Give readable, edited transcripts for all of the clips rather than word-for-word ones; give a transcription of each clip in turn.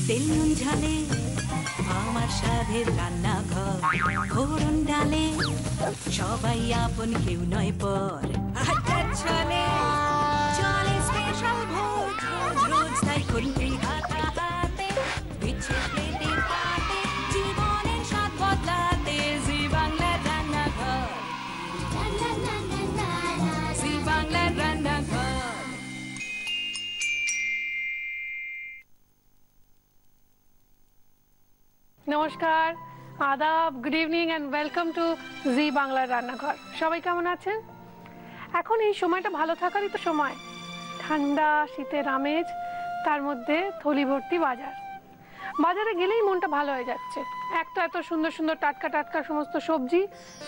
তেল নুন ঝালে আমার স্বাদের রান্নাঘর, ফোড়ন ডালে সবাই আপন, কেউ নয় পর। আড্ডার ছলে চলে স্পেশাল ভোজ, রোজ রোজ তাই খুন্তি হাতে বিচ্ছে প্লেটে পাতে, জীবনের স্বাদ বদলাতে জি বাংলার রান্নাঘর, জি বাংলার রান্নাঘর। নমস্কার, আদাব, good evening and welcome to Zee বাংলার রান্নাঘর। সবাই কেমন আছেন? এখন এই সময়টা ভালো থাকারই তো সময়। ঠান্ডা শীতের আমেজ, তার মধ্যে থলি ভর্তি বাজার। বাজারে গেলেই মনটা ভালো হয়ে যাচ্ছে। একটা এত সুন্দর সুন্দর টাটকা টাটকা সমস্ত সবজি,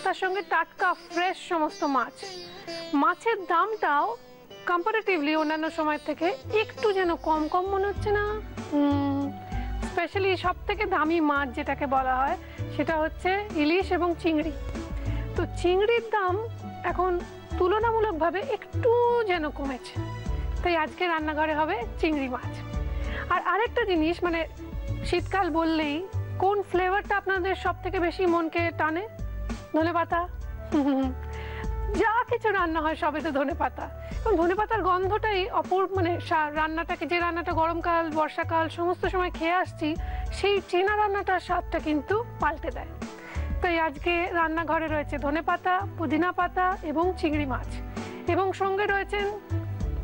তার সঙ্গে টাটকা ফ্রেশ সমস্ত মাছ। মাছের দামটাও কম্পারেটিভলি অন্যান্য সময় থেকে একটু যেন কম কম মনে হচ্ছে না? স্পেশালি সব থেকে দামি মাছ যেটাকে বলা হয় সেটা হচ্ছে ইলিশ এবং চিংড়ি। তো চিংড়ির দাম এখন তুলনামূলকভাবে একটু যেন কমেছে, তাই আজকে রান্নাঘরে হবে চিংড়ি মাছ। আর আরেকটা জিনিস, মানে শীতকাল বললেই কোন ফ্লেভারটা আপনাদের সব থেকে বেশি মনকে টানে? ধনেপাতা। যা কিছু রান্না হয় সবে তো ধনেপাতা, এবং ধনেপাতার গন্ধটাই অপূর্ব। মানে রান্নাটাকে, যে রান্নাটা গরমকাল বর্ষাকাল সমস্ত সময় খেয়ে আসছি, সেই চেনা রান্নাটার স্বাদটা কিন্তু পাল্টে দেয়। তাই আজকে রান্নাঘরে রয়েছে ধনেপাতা, পুদিনা পাতা এবং চিংড়ি মাছ, এবং সঙ্গে রয়েছেন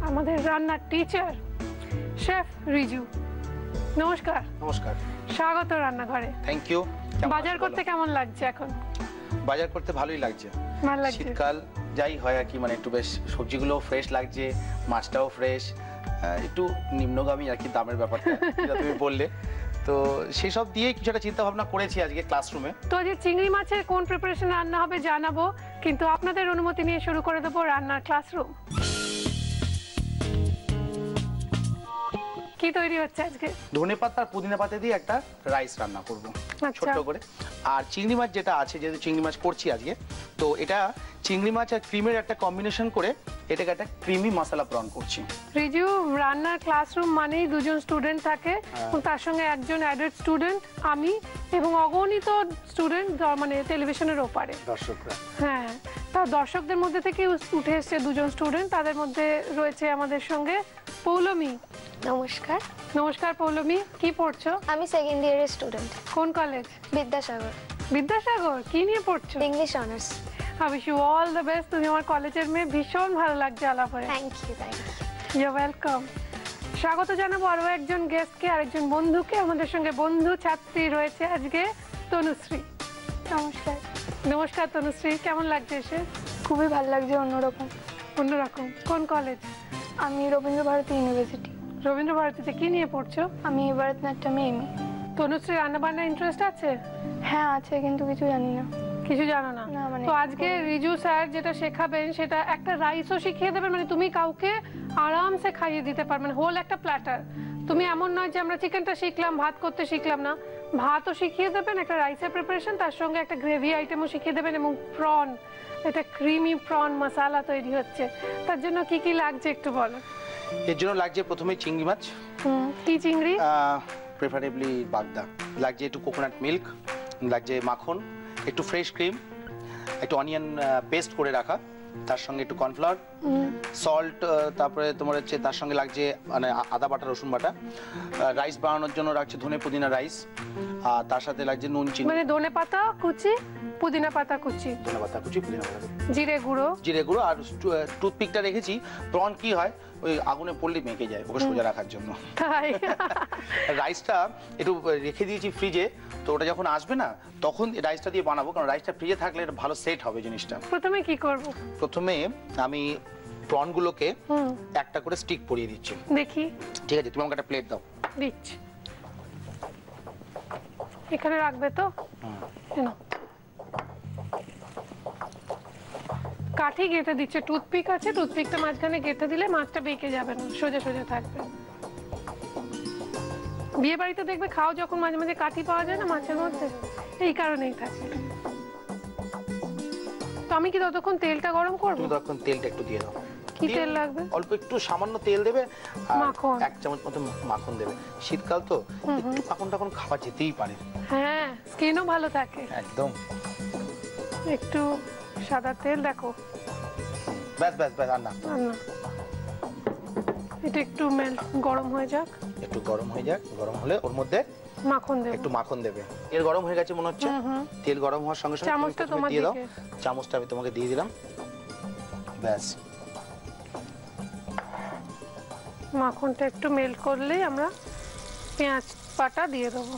আমাদের রান্নার টিচার শেফ রিজু। নমস্কার। নমস্কার, স্বাগত রান্নাঘরে। Thank you. বাজার করতে কেমন লাগছে এখন? বাজার করতে ভালোই লাগছে। ভালো লাগছে। শীতকাল যাই হয় আর কি, মানে একটু বেশ সবজিগুলো ফ্রেশ লাগছে, মাছটাও ফ্রেশ, একটু নিম্নগামী আর কি দামের ব্যাপারটা যেটা তুমি বললে। তো সেই সব দিয়ে কিছু একটা চিন্তা ভাবনা করেছি আজকে ক্লাসরুমে। তো আজকে চিংড়ি মাছের কোন প্রিপারেশন রান্না হবে জানাবো, কিন্তু আপনাদের অনুমতি নিয়ে শুরু করে দেবো রান্নার ক্লাসরুম। কি তৈরি হচ্ছে আজকে? ধনেপাতা আর পুদিনা পাতা দিয়ে একটা রাইস রান্না করব ছোট্ট করে। আর চিংড়ি মাছ যেটা আছে, যেহেতু চিংড়ি মাছ করছি আজকে, তো এটা চিংড়ি মাছ আর ক্রিমের একটা কম্বিনেশন করে এটাকে একটা ক্রিমি মশলা প্রন করছি। রিজু, রান্নার ক্লাসরুম মানেই দুজন স্টুডেন্ট থাকে, তার সঙ্গে একজন অ্যাডাল্ট স্টুডেন্ট, আমি, এবং অগণিত স্টুডেন্ট মানে টেলিভিশনের ওপারে দর্শকরা। হ্যাঁ, তা দর্শকদের মধ্যে থেকে উঠে এসছে দুজন স্টুডেন্ট। তাদের মধ্যে রয়েছে আমাদের সঙ্গে পৌলমী। নমস্কার। নমস্কার পৌলমী, কি পড়ছো? আমি সেকেন্ড ইয়ারের স্টুডেন্ট। কোন কলেজ? বিদ্যাসাগর। বিদ্যাসাগর, কি নিয়ে পড়ছো? English honours. I wish you all the best. তুমি আমার কলেজের মেয়ে, ভীষণ ভালো লাগছে আলাপ করে। Thank you. You welcome. স্বাগত জানাবো আরো একজন গেস্টকে, আরেকজন বন্ধুকে। আমাদের সঙ্গে বন্ধু ছাত্রী রয়েছে আজকে, তনুশ্রী। নমস্কার। নমস্কার তনুশ্রী, কেমন লাগছে এসে? খুবই ভালো লাগছে, অন্যরকম। অন্যরকম। কোন কলেজ? আমি রবীন্দ্র ভারতী ইউনিভার্সিটি। রবীন্দ্র ভারতীতে কি নিয়ে পড়ছো? আমি ভারতনাট্যমে এমএ। তনুশ্রী, রান্না বান্না ইন্টারেস্ট আছে? হ্যাঁ আছে, কিন্তু কিছু জানি না। কিছু জানো না? না, মানে তো আজকে রিজু স্যার যেটা শেখাবেন সেটা একটা রাইসও শিখিয়ে দেবেন, মানে তুমি কাউকে আরামসে খাইয়ে দিতে পারবে, মানে হোল একটা প্ল্যাটার। তুমি এমন নয় যে আমরা চিকেনটা শিখলাম, ভাত করতে শিখলাম না, ভাতও শিখিয়ে দেবেন, একটা রাইসের প্রিপারেশন, তার সঙ্গে একটা গ্রেভি আইটেমও শিখিয়ে দেবেন, এবং প্রন, এটা ক্রিমি প্রন মশলা তৈরি হচ্ছে। তার জন্য কি কি লাগছে একটু বলো। এর জন্য লাগছে প্রথমে চিংড়ি মাছ। কি চিংড়ি? প্রেফারেবলি বাগদা। লাগছে একটু কোকোনাট মিল্ক, লাগছে মাখন, একটু ফ্রেশ ক্রিম, একটু অনিয়ন পেস্ট করে রাখা, তার সঙ্গে একটু কর্নফ্লাওয়ার, সল্ট, তারপরে তোমার হচ্ছে তার সঙ্গে লাগছে মানে আদা বাটা, রসুন বাটা। রাইস বানানোর জন্য রাখছে ধনে পুদিনা রাইস, আর তার সাথে লাগছে নুন চিনি, মানে ধনে পাতা কুচি, পুদিনা পাতা কুচি, ধনে পাতা কুচি, পুদিনা পাতা কুচি, জিরে গুঁড়ো, আর টুথপিকটা রেখেছি। প্রন কি হয়, ওই আগুনে পড়লে মেখে যায়, ওকে সোজা রাখার জন্য। তাই রাইসটা একটু রেখে দিয়েছি ফ্রিজে, তো ওটা যখন আসবে না তখন রাইসটা দিয়ে বানাবো, কারণ রাইসটা ফ্রিজে থাকলে এটা ভালো সেট হবে জিনিসটা। প্রথমে কি করব? প্রথমে আমি প্রনগুলোকে একটা করে স্টিক পরিয়ে দিচ্ছি। দেখি। ঠিক আছে, তুমি আমাকে একটা প্লেট দাও। দিচ্ছি। এখানে রাখবে তো? না, কাঠি গেঁথে দিচ্ছে, টুথপিক আছে, টুথপিকটা মাঝখানে গেঁথে দিলে মাছটা বেঁকে যাবে না, সোজা সোজা থাকবে। বিয়ে বাড়িতে দেখবে খাও যখন মাঝে মাঝে কাঠি পাওয়া যায় না মাছের মধ্যে, এই কারণেই থাকে। তো আমি কি ততক্ষণ তেলটা গরম করব? তুমি তখন তেলটা একটু দিয়ে দাও। কি তেল লাগবে? অল্প একটু সামান্য তেল দেবে আর মাখন। 1 চামচ মতো মাখন দেবে। শীতকাল তো একটু মাখন টাখন খাওয়া যেতেই পারে। হ্যাঁ, স্কিনও ভালো থাকে। একদম। একটু সাদা তেল দেখো। ব্যাস ব্যাস ব্যাস, আর না। আর না, এটা একটু গরম হয়ে যাক। একটু গরম হয়ে যাক, গরম হলে ওর মধ্যে মাখন দেব। একটু মাখন দেবে। তেল গরম হয়ে গেছে মনে হচ্ছে। তেল গরম হওয়ার সঙ্গে সঙ্গে চামচটা তুমি তোমার দিয়ে দাও। দিকে। চামচটা আমি তোমাকে দিয়ে দিলাম। ব্যাস, মাখনটা একটু মেল্ট করলেই আমরা পেঁয়াজ বাটা দিয়ে দেবো।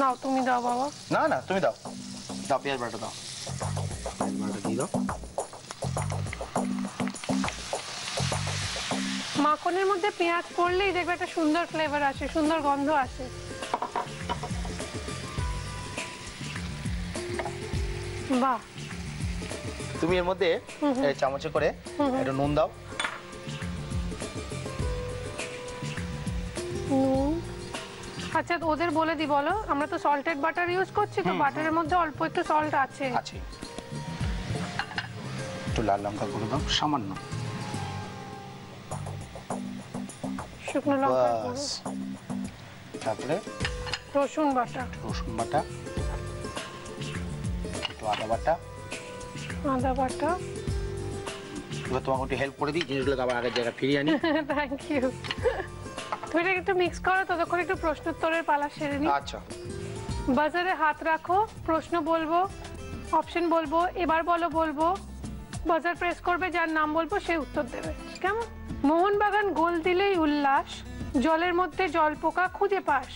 নাও, তুমি দাও বাবা। না না, তুমি দাও দাও, পেঁয়াজ বাটা দাও। পেঁয়াজ বাটা দিয়ে দাও। মাখনের মধ্যে পেঁয়াজ পড়লেই দেখবে একটা সুন্দর ফ্লেভার আসে, সুন্দর গন্ধ আসে। বাহ। তুমি এর মধ্যে চামচে করে একটু নুন দাও। নুন, আচ্ছা ওদের বলে দি, বলো আমরা তো সল্টেড বাটার ইউজ করছি, তো বাটারের মধ্যে অল্প একটু সল্ট আছে। আছে। একটু লাল লঙ্কা করে দাও সামান্য। শুকনো লঙ্কা, বাস, তারপরে রসুন বাটা, রসুন বাটা, একটু আদা বাটা। আদা বাটা। এবার তোমাকে একটু হেল্প করে দিই, জিনিসগুলোকে আবার আগের জায়গায় ফিরিয়ে আনি। Thank you. তুমি এটা একটু মিক্স করো, ততক্ষণ একটু প্রশ্নোত্তরের পালা সেরে নি। আচ্ছা। বাজারে হাত রাখো, প্রশ্ন বলবো, অপশন বলবো, এবার বলো বলবো, বাজার প্রেস করবে, যার নাম বলবো সে উত্তর দেবে, কেমন? মোহনবাগান গোল দিলেই উল্লাস, জলের মধ্যে জল পোকা খুঁজে পাস,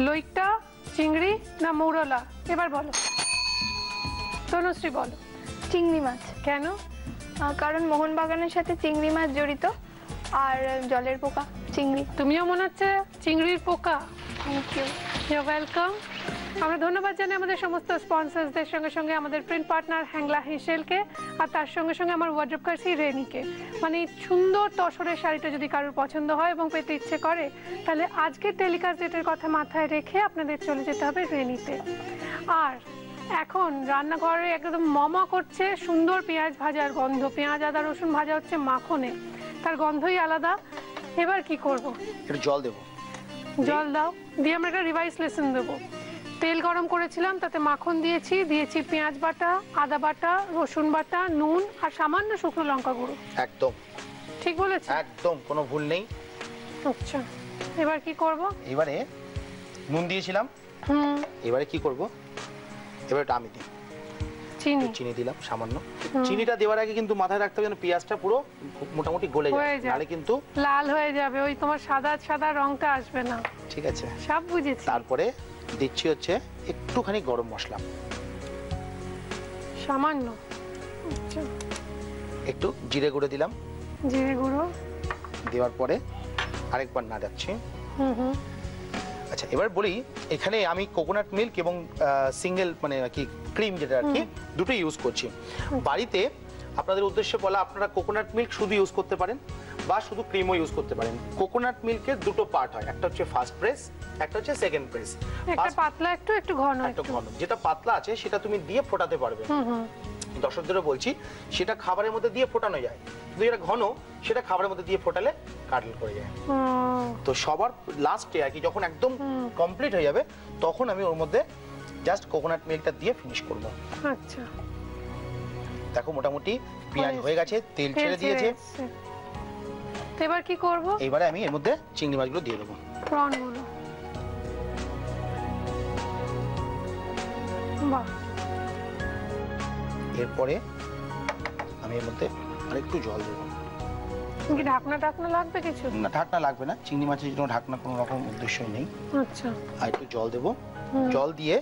লইট্টা, চিংড়ি না মৌরলা? এবার বলো। তনুশ্রী বলো। চিংড়ি মাছ। কেন? কারণ মোহনবাগানের সাথে চিংড়ি মাছ জড়িত, আর জলের পোকা চিংড়ি। তুমিও মনে হচ্ছে চিংড়ির পোকা। Thank you. You welcome. আমরা ধন্যবাদ জানাই আমাদের সমস্ত স্পন্সরসদের, সঙ্গে সঙ্গে আমাদের প্রিন্ট পার্টনার হ্যাংলা হেসেলকে, আর তার সঙ্গে সঙ্গে আমার ওয়ার্ড্রোব কার্সি রেনিকে। মানে সুন্দর তসরের শাড়িটা যদি কারোর পছন্দ হয় এবং পেতে ইচ্ছে করে, তাহলে আজকের টেলিকাস্ট ডেটের কথা মাথায় রেখে আপনাদের চলে যেতে হবে রেনিতে। আর এখন রান্নাঘরে একদম মমা করছে সুন্দর পেঁয়াজ ভাজার গন্ধ। পেঁয়াজ আদা রসুন ভাজা হচ্ছে মাখনে, তার গন্ধই আলাদা। এবার কি করব? একটু জল দেবো। জল দাও, দিয়ে আমরা একটা রিভাইস লেসন দেবো। তেল গরম করেছিলাম, তাতে মাখন দিয়েছি, দিয়েছি পেঁয়াজ বাটা, আদা বাটা, রসুন বাটা, নুন আর সামান্য শুকনো লঙ্কা গুঁড়ো। একদম ঠিক বলেছি? একদম, কোনো ভুল নেই। আচ্ছা, এবার কি করব? এবারে নুন দিয়েছিলাম, এবারে কি করব? এবার এটা আমি দিই চিনি। চিনি দিলাম সামান্য। চিনিটা দেওয়ার আগে কিন্তু মাথায় রাখতে হবে যেন পেঁয়াজটা পুরো মোটামুটি গলে যায়, নাহলে কিন্তু লাল হয়ে যাবে, ওই তোমার সাদা সাদা রংটা আসবে না। ঠিক আছে, সব বুঝেছি। তারপরে দিচ্ছি হচ্ছে একটুখানি গরম মশলা, সামান্য। আচ্ছা, একটু জিরে গুঁড়ো দিলাম। জিরে গুঁড়ো দেওয়ার পরে আরেকবার না যাচ্ছি। হুম। আচ্ছা, এবার বলি, এখানে আমি কোকোনাট মিল্ক এবং সিঙ্গেল মানে কি ক্রিম যেটা আর কি, দুটো ইউজ করছি। বাড়িতে আপনাদের উদ্দেশ্যে বলা, আপনারা কোকোনাট মিল্ক শুধু ইউজ করতে পারেন বা শুধু ক্রিমও ইউজ করতে পারেন। কোকোনাট মিল্কের দুটো পার্ট হয়, একটা হচ্ছে ফার্স্ট প্রেস, একটা হচ্ছে সেকেন্ড প্রেস। একটা পাতলা একটু ঘন একটা ঘন, যেটা পাতলা আছে সেটা তুমি দিয়ে ফোটাতে পারবে। দর্শকদেরও বলছি, সেটা খাবারের মধ্যে দিয়ে ফোটানো যায়, কিন্তু যেটা ঘন সেটা খাবারের মধ্যে দিয়ে ফোটালে কাটল করে যায়। তো সবার লাস্টে আর কি, যখন একদম কমপ্লিট হয়ে যাবে, তখন আমি ওর মধ্যে জাস্ট কোকোনাট মিল্কটা দিয়ে ফিনিশ করব। আচ্ছা, দেখো মোটামুটি পেঁয়াজ হয়ে গেছে, তেল ছেড়ে দিয়েছে। তো এবার কি করব? এবারে আমি এর মধ্যে চিংড়ি মাছগুলো দিয়ে দেবো। প্রনগুলো। বাহ। এরপরে আমি এর মধ্যে আরেকটু জল দেবো। কি ঢাকনা লাগবে কিছু? না, ঢাকনা লাগবে না, চিংড়ি মাছের জন্য ঢাকনা কোনো রকম উদ্দেশ্যই নেই। আচ্ছা, আর একটু জল দেবো। জল দিয়ে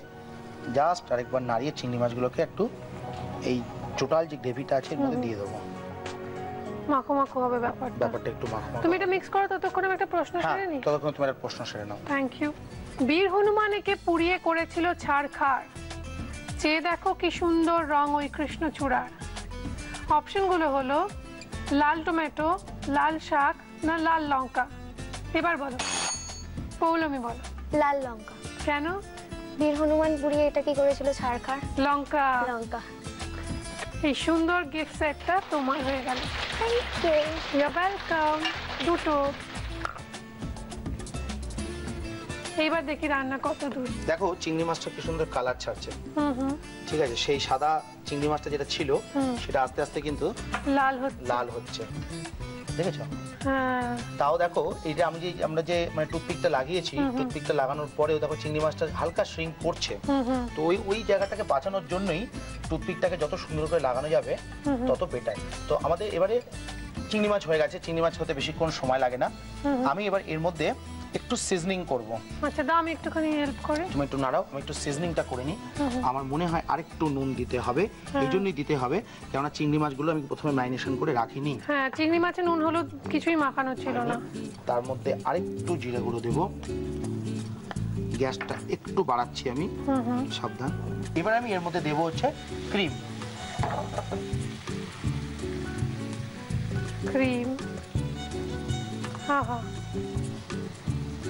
জাস্ট আরেকবার নাড়িয়ে চিংড়ি মাছগুলোকে একটু এই টোটাল যে গ্রেভিটা আছে এর মধ্যে দিয়ে দেবো। মাখো মাখো হবে ব্যাপারটা একটু মাখো। তুমি এটা মিক্স করো, ততক্ষণে একটা প্রশ্ন সেরে নি। ততক্ষণ তুমি একটা প্রশ্ন সেরে নাও। Thank you. বীর হনুমান একে পুড়িয়ে করেছিল ছাড়খাড়, চেয়ে দেখো কি সুন্দর রং ওই কৃষ্ণচূড়ার। অপশনগুলো হলো লাল টমেটো, লাল শাক না লাল লঙ্কা? এবার বলো, পৌলমি বলো। লাল লঙ্কা। কেন? বীর হনুমান পুড়িয়ে এটা কি করেছিল? ছারখার। লঙ্কা। লঙ্কা। এই সুন্দর গিফট সেটটা তোমার হয়ে গেল। Thank you. You welcome. দুটো। এইবার দেখি রান্না কত দূর। দেখো চিংড়ি মাছটা কি সুন্দর কালার ছাড়ছে। হুম। ঠিক আছে, সেই সাদা চিংড়ি মাছটা যেটা ছিল সেটা আস্তে আস্তে কিন্তু লাল হচ্ছে, দেখেছো? হ্যাঁ। তাও দেখো এই যে আমরা যে মানে টুথপিকটা লাগিয়েছি, টুথপিকটা লাগানোর পরেও দেখো চিংড়ি মাছটা হালকা শ্রিঙ্ক করছে। তো ওই জায়গাটাকে বাঁচানোর জন্যই টুথপিকটাকে যত সুন্দর করে লাগানো যাবে তত বেটার। তো আমাদের এবারে চিংড়ি মাছ হয়ে গেছে। চিংড়ি মাছ হতে বেশিক্ষণ সময় লাগে না। আমি এবার এর মধ্যে একটু সিজনিং করব। আচ্ছা দাও, আমি একটুখানি হেল্প করে। তুমি একটু নাড়াও, আমি একটু সিজনিংটা করে নিই। আমার মনে হয় আরেকটু নুন দিতে হবে। এই জন্যই দিতে হবে কেননা চিংড়ি মাছগুলো আমি প্রথমে ম্যারিনেশন করে রাখিনি। হ্যাঁ, চিংড়ি মাছে নুন হলুদ কিছুই মাখানো ছিল না। তার মধ্যে আরেকটু জিরে গুঁড়ো দেব। গ্যাসটা একটু বাড়াচ্ছি আমি, সাবধান। এবার আমি এর মধ্যে দেব হচ্ছে ক্রিম। ক্রিম। হ্যাঁ।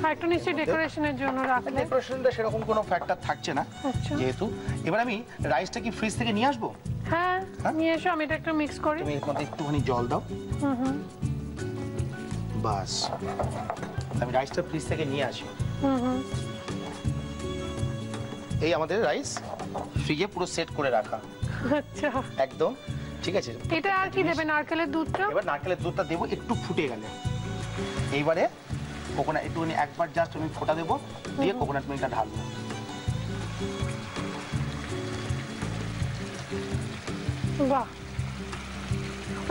আর একটু নিশ্চয়ই ডেকোরেশনের জন্য রাখলে। ডেকোরেশনটা সেরকম কোনো ফ্যাক্টর থাকছে না যেহেতু। এবার আমি রাইসটা কি ফ্রিজ থেকে নিয়ে আসবো? হ্যাঁ, নিয়ে এসো, আমি এটা একটু মিক্স করি। তুমি এর মধ্যে একটুখানি জল দাও। বাস, আমি রাইসটা ফ্রিজ থেকে নিয়ে আসি। এই আমাদের রাইস ফ্রিজে পুরো সেট করে রাখা। আচ্ছা, একদম ঠিক আছে। এটা আর কি দেবে? নারকেলের দুধটা। এবার নারকেলের দুধটা দেবো একটু ফুটে গেলে। এইবারে কোকোনাট একটুখানি একবার জাস্ট আমি ফোটা দেবো, দিয়ে কোকোনাট মিল্কটা ঢালবো। বাহ,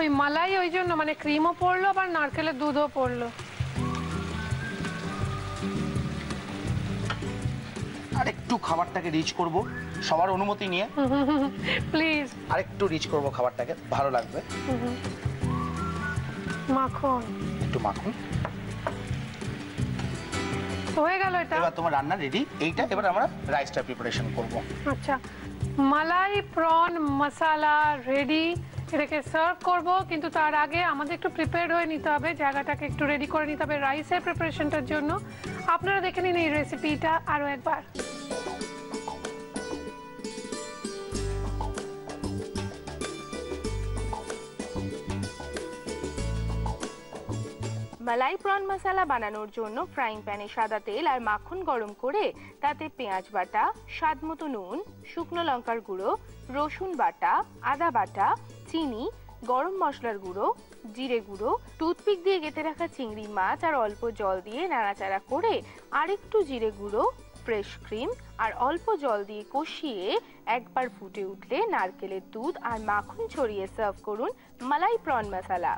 ওই মালাই ওই জন্য মানে ক্রিমও পড়লো আবার নারকেলের দুধও পড়লো। আর একটু খাবারটাকে রিচ করব সবার অনুমতি নিয়ে। প্লিজ আর একটু রিচ করব খাবারটাকে, ভালো লাগবে। মাখন, একটু মাখন হয়ে গেল এটা। এবার তোমার রান্না রেডি। এইটা এবার আমরা রাইসটা প্রিপারেশন করব। আচ্ছা, মালাই প্রন মশলা রেডি। এটাকে সার্ভ করব, কিন্তু তার আগে আমাদের একটু প্রিপেয়ার হয়ে নিতে হবে, জায়গাটাকে একটু রেডি করে নিতে হবে রাইসের প্রিপারেশনটার জন্য। আপনারা দেখে নিন এই রেসিপিটা আরও একবার। মালাই প্রন মশলা বানানোর জন্য ফ্রাইং প্যানে সাদা তেল আর মাখন গরম করে তাতে পেঁয়াজ বাটা, স্বাদমতো নুন, শুকনো লঙ্কার গুঁড়ো, রসুন বাটা, আদা বাটা, চিনি, গরম মশলার গুঁড়ো, জিরে গুঁড়ো, টুথপিক দিয়ে গেঁথে রাখা চিংড়ি মাছ আর অল্প জল দিয়ে নাড়াচাড়া করে আরেকটু জিরে গুঁড়ো, ফ্রেশ ক্রিম আর অল্প জল দিয়ে কষিয়ে একবার ফুটে উঠলে নারকেলের দুধ আর মাখন ছড়িয়ে সার্ভ করুন মালাই প্রন মশলা।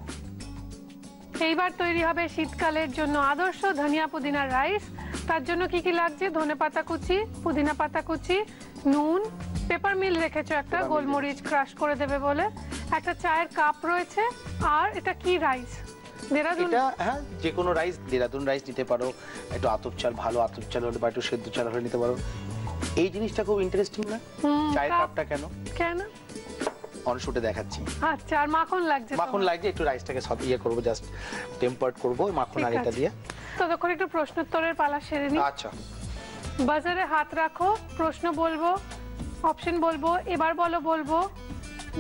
এইবার তৈরি হবে শীতকালের জন্য আদর্শ ধনিয়া পুদিনার রাইস। তার জন্য কি কি লাগছে? ধনেপাতা কুচি, পুদিনা পাতা কুচি, নুন, পেপার মিল রেখেছো একটা, গোলমরিচ ক্রাশ করে দেবে বলে, একটা চায়ের কাপ রয়েছে। আর এটা কি রাইস? দেরাদুন। এটা হ্যাঁ, যে কোনো রাইস, দেরাদুন রাইস নিতে পারো, একটু আতপ চাল, ভালো আতপ চাল হলে বা একটু সেদ্ধ চাল হলে নিতে পারো। এই জিনিসটা খুব ইন্টারেস্টিং না? চায়ের কাপটা কেন? কেন অনশুটে দেখাচ্ছি। আচ্ছা, আর মাখন লাগছে? মাখন লাগছে, একটু রাইসটাকে সব ইয়ে করবো, জাস্ট টেম্পার্ড করবো মাখন আর এটা দিয়ে। ততক্ষণ একটু প্রশ্নোত্তরের পালা সেরে নি। আচ্ছা, বাজারে হাত রাখো, প্রশ্ন বলবো, অপশন বলবো, এবার বলবো,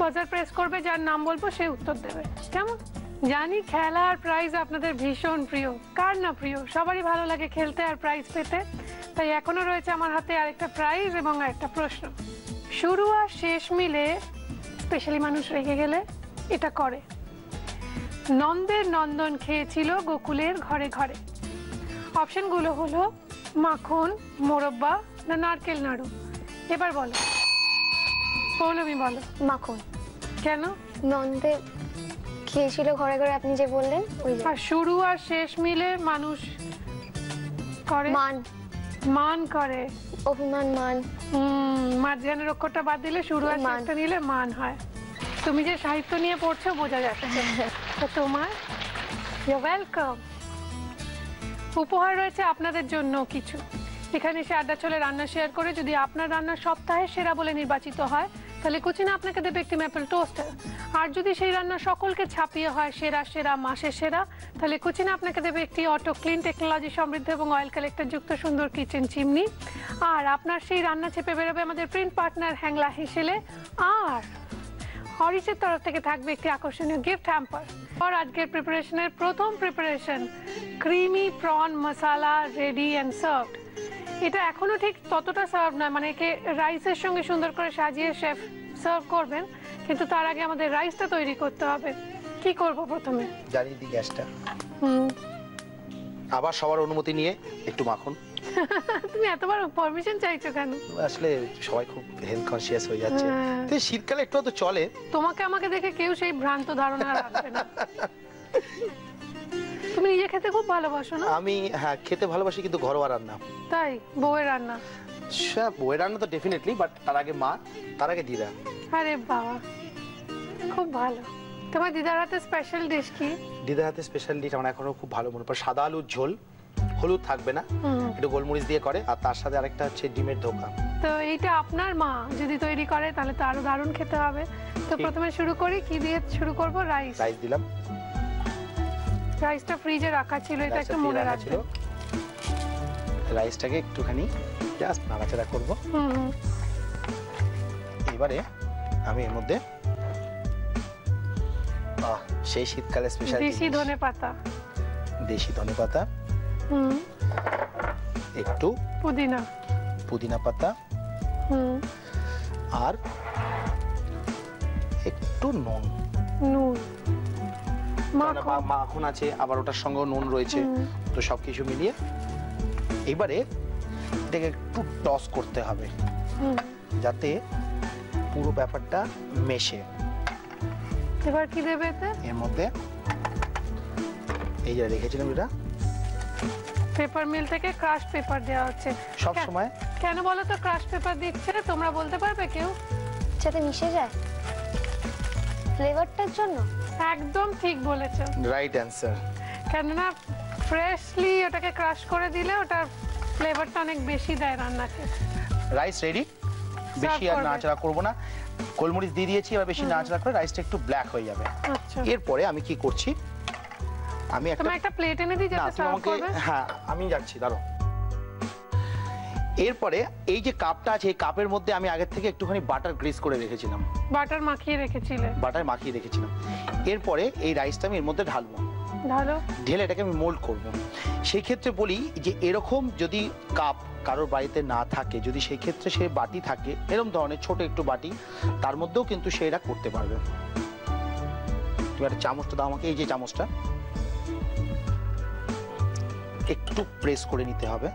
বাজার প্রেস করবে, যার নাম বলবো সে উত্তর দেবে। কেমন? জানি খেলা আর প্রাইজ আপনাদের ভীষণ প্রিয়। কার না প্রিয়? সবারই ভালো লাগে খেলতে আর প্রাইজ পেতে। তাই এখনো রয়েছে আমার হাতে আরেকটা প্রাইজ এবং আরেকটা প্রশ্ন। শুরু আর শেষ মিলে স্পেশালি মানুষ রেগে গেলে এটা করে। নন্দের নন্দন খেয়েছিল গোকুলের ঘরে ঘরে। অপশনগুলো হলো মাখন, মোরব্বা না নারকেল নাড়ু। এবার বলো, পৌলমী বলো। মাখন। কেন? নন্দে খেয়েছিল ঘরে ঘরে, আপনি যে বললেন ওই। আর শুরু আর শেষ মিলে মানুষ করে মান করে। অভিমান, মান। মাঝখানের অক্ষরটা বাদ দিলে শুরু আর শেষটা নিলে মান হয়। তুমি যে সাহিত্য নিয়ে পড়ছো বোঝা যাচ্ছে। তো তোমার ইউ ওয়েলকাম। উপহার রয়েছে আপনাদের জন্য কিছু। এখানে এসে আড্ডা চলে রান্না শেয়ার করে যদি আপনার রান্না সপ্তাহের সেরা বলে নির্বাচিত হয় তাহলে কুচিনা আপনাকে দেবে একটি ম্যাপেল টোস্টার। আর যদি সেই রান্না সকলকে ছাপিয়ে হয় সেরা সেরা মাসের সেরা, তাহলে কুচিনা আপনাকে দেবে একটি অটো ক্লিন টেকনোলজি সমৃদ্ধ এবং অয়েল কালেক্টর যুক্ত সুন্দর কিচেন চিমনি। আর আপনার সেই রান্না চেপে বেরোবে আমাদের প্রিন্ট পার্টনার হ্যাংলা হেসেলে। আর হরিসের তরফ থেকে থাকবে একটি আকর্ষণীয় গিফট হ্যাম্পার। আর আজকের প্রিপারেশনের প্রথম preparation creamy prawn masala ready and served. এটা এখনো ঠিক ততটা সার্ভ নয়, মানে একে রাইসের সঙ্গে সুন্দর করে সাজিয়ে শেফ সার্ভ করবেন, কিন্তু তার আগে আমাদের রাইসটা তৈরি করতে হবে। কি করব প্রথমে? জ্বালিয়ে দিই গ্যাসটা। হুম। আবার সবার অনুমতি নিয়ে একটু মাখন। তুমি এতবার পারমিশন চাইছো কেন? আসলে সবাই খুব হেলথ কনসিয়াস হয়ে যাচ্ছে, তো শীতকালে একটু তো চলে। তোমাকে আমাকে দেখে কেউ সেই ভ্রান্ত ধারণা রাখবে না। তুমি নিজে খেতে খুব ভালোবাসো না? আমি হ্যাঁ খেতে ভালোবাসি, কিন্তু ঘরোয়া রান্না। তাই? বউয়ের রান্না? বউয়ের রান্না তো ডেফিনেটলি, বাট তার আগে মা, তার আগে দিদা। আরে বাবা, খুব ভালো। তোমার দিদার হাতে স্পেশাল ডিশ কি? দিদার হাতে স্পেশাল ডিশ আমার এখনো খুব ভালো মনে পড়ে, সাদা আলুর ঝোল, হলুদ থাকবে না, একটু গোলমরিচ দিয়ে করে, আর তার সাথে আরেকটা হচ্ছে ডিমের ধোকা। তো এইটা আপনার মা যদি তৈরি করে তাহলে তো আরো দারুণ খেতে হবে। তো প্রথমে শুরু করি, কি দিয়ে শুরু করব? রাইস। রাইস দিলাম। রাইসটা ফ্রিজে রাখা ছিল, এটা একটু মনে রাখবেন। রাইসটাকে একটুখানি জাস্ট নাড়াচাড়া করব। এবারে আমি এর মধ্যে সেই শীতকালে স্পেশাল দেশি ধনেপাতা, দেশি ধনেপাতা, একটু পুদিনা, পুদিনা পাতা, আর একটু নুন। নুন, মাখন আছে, আবার ওটার সঙ্গে নুন রয়েছে, তো সবকিছু মিলিয়ে এবারে এটাকে একটু টস করতে হবে যাতে পুরো ব্যাপারটা মেশে। এবার কি দেবে এতে? এর মধ্যে এই যে রেখেছিলাম এটা, পেপার মিল থেকে ক্রাশ পেপার দেওয়া হচ্ছে। সব সময় কেন বলো তো ক্রাশ পেপার দিচ্ছে? তোমরা বলতে পারবে কেউ? যাতে মিশে যায় ফ্লেভারটার জন্য। একদম ঠিক বলেছো, রাইট অ্যানসার। কেননা ফ্রেশলি ওটাকে ক্রাশ করে দিলে ওটার ফ্লেভারটা অনেক বেশি দেয় রান্নাতে। রাইস রেডি, বেশি আর নাড়াচাড়া করব না, গোলমরিচ দিয়ে দিয়েছি, এবার বেশি নাড়াচাড়া করে রাইসটা একটু ব্ল্যাক হয়ে যাবে। আচ্ছা, এরপরে আমি কি করছি, আমি একটা প্লেট এনে দিই যাতে সার্ভ করবে। হ্যাঁ আমি যাচ্ছি, দাঁড়াও। এরপরে এই যে কাপটা আছে, এই কাপের মধ্যে আমি আগের থেকে একটুখানি বাটার গ্রিস করে রেখেছিলাম। বাটার মাখিয়ে রেখেছিলে? বাটার মাখিয়ে রেখেছিলাম। এরপরে এই রাইসটা আমি এর মধ্যে ঢালবো। ঢেলে এটাকে আমি মোল্ড করব। সেই ক্ষেত্রে বলি যে এরকম যদি কাপ কারোর বাড়িতে না থাকে, যদি সেই ক্ষেত্রে সে বাটি থাকে, এরকম ধরনের ছোট একটু বাটি, তার মধ্যেও কিন্তু সে এটা করতে পারবে। তুমি একটা চামচটা দাও আমাকে, এই যে চামচটা একটু প্রেস করে নিতে হবে।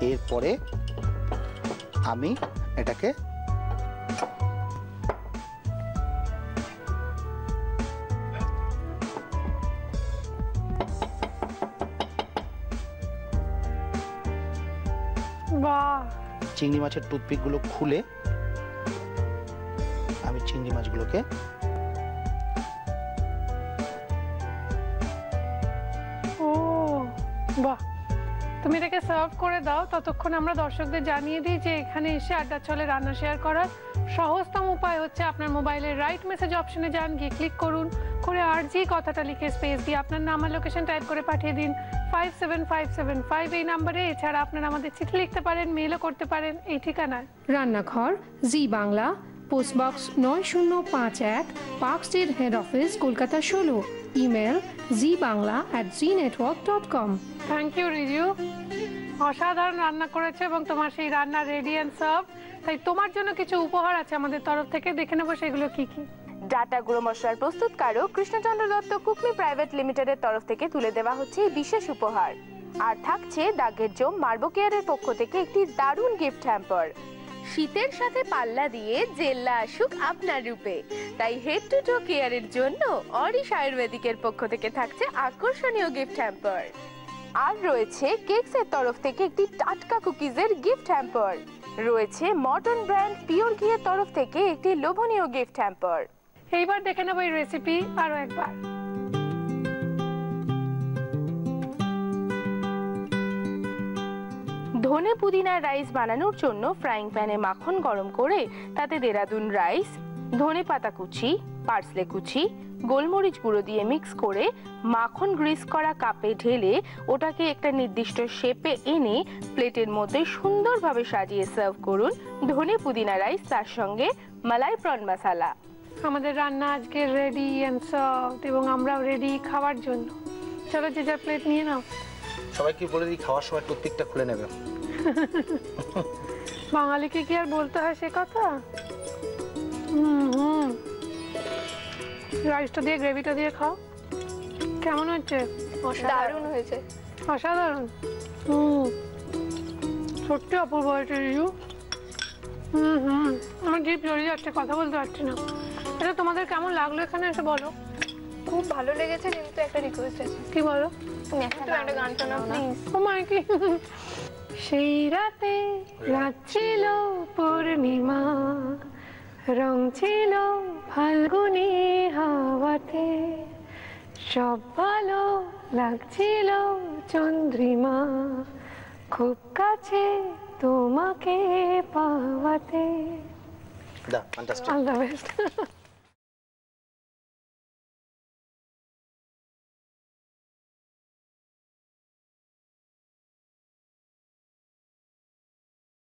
এরপরে আমি এটাকে চিংড়ি মাছের টুথপিক গুলো খুলে আমি চিংড়ি মাছগুলোকে বাহ, তুমি এটাকে সার্ভ করে দাও। ততক্ষণ আমরা দর্শকদের জানিয়ে দিই যে এখানে এসে আড্ডা চলে রান্না শেয়ার করার সহজতম উপায় হচ্ছে আপনার মোবাইলের রাইট মেসেজ অপশনে যান, গিয়ে ক্লিক করুন, করে আরজি কথাটা লিখে স্পেস দিয়ে আপনার নাম আর লোকেশন টাইপ করে পাঠিয়ে দিন 57575 এই নম্বরে। এছাড়া আপনারা আমাদের চিঠি লিখতে পারেন, মেইলও করতে পারেন এই ঠিকানায়। রান্নাঘর, Zee Bangla, post box 9051, Park Street, head office, Kolkata 16। Email zbangla@znetwork.com। Thank you Riju, অসাধারণ রান্না করেছে এবং তোমার সেই রান্না রেডি অ্যান্ড সার্ভ। তাই তোমার জন্য কিছু উপহার আছে আমাদের তরফ থেকে, দেখে নেবো সেগুলো কি কি। ডাটা গুঁড়ো মশলার প্রস্তুতকারক কৃষ্ণচন্দ্র দত্ত কুকমি প্রাইভেট লিমিটেডের তরফ থেকে তুলে দেওয়া হচ্ছে এই বিশেষ উপহার। আর থাকছে দাগের জম মার্বো কেয়ারের পক্ষ থেকে একটি দারুণ গিফট হ্যাম্পার। শীতের সাথে পাল্লা দিয়ে জেল্লা আসুক আপনার রূপে, তাই হেড টু টো কেয়ারের জন্য অরিশ আয়ুর্বেদিকের পক্ষ থেকে থাকছে আকর্ষণীয় গিফট হ্যাম্পার। আর রয়েছে কেকসের তরফ থেকে একটি টাটকা কুকিজের গিফট হ্যাম্পার। রয়েছে মর্টন ব্র্যান্ড পিওর ঘিয়ের তরফ থেকে একটি লোভনীয় গিফট হ্যাম্পার। এইবার দেখে নেবো এই রেসিপি আরো একবার। ধনে পুদিনার রাইস বানানোর জন্য ফ্রাইং প্যানে মাখন গরম করে তাতে দেরাদুন রাইস, ধনে পাতা কুচি, পার্সলে কুচি, গোলমরিচ গুঁড়ো দিয়ে মিক্স করে মাখন গ্রিস করা কাপে ঢেলে ওটাকে একটা নির্দিষ্ট শেপে এনে প্লেটের মধ্যে সুন্দরভাবে সাজিয়ে সার্ভ করুন ধনে পুদিনা রাইস, তার সঙ্গে মালাই প্রন মশালা। আমাদের রান্না আজকে রেডি অ্যান্ড সফট এবং আমরাও রেডি খাওয়ার জন্য। চলো যে যার প্লেট নিয়ে নাও। সবাইকে বলে দিই খাওয়ার সময় টুথপিকটা খুলে নেবে। বাঙালিকে কি আর বলতে হয় সে কথা। রাইসটা দিয়ে গ্রেভিটা দিয়ে খাও। কেমন হচ্ছে? দারুণ হয়েছে, অসাধারণ। সত্যি অপূর্ব হয়েছে রিজু। আমার জিভ জড়িয়ে যাচ্ছে, কথা বলতে পারছি না। এটা তোমাদের কেমন লাগলো এখানে এসে বলো। খুব ভালো লেগেছে, কিন্তু একটা রিকোয়েস্ট আছে। কি বলো? তুমি একটা গান শোনাও প্লিজ। ও মাই কি। সেই রাতে রাত ছিল পূর্ণিমা, রং ছিল ফাল্গুনি হাওয়াতে, সব ভালো লাগছিল চন্দ্রিমা, খুব কাছে তোমাকে পাওয়াতে। দা ফ্যান্টাস্টিক। All the best.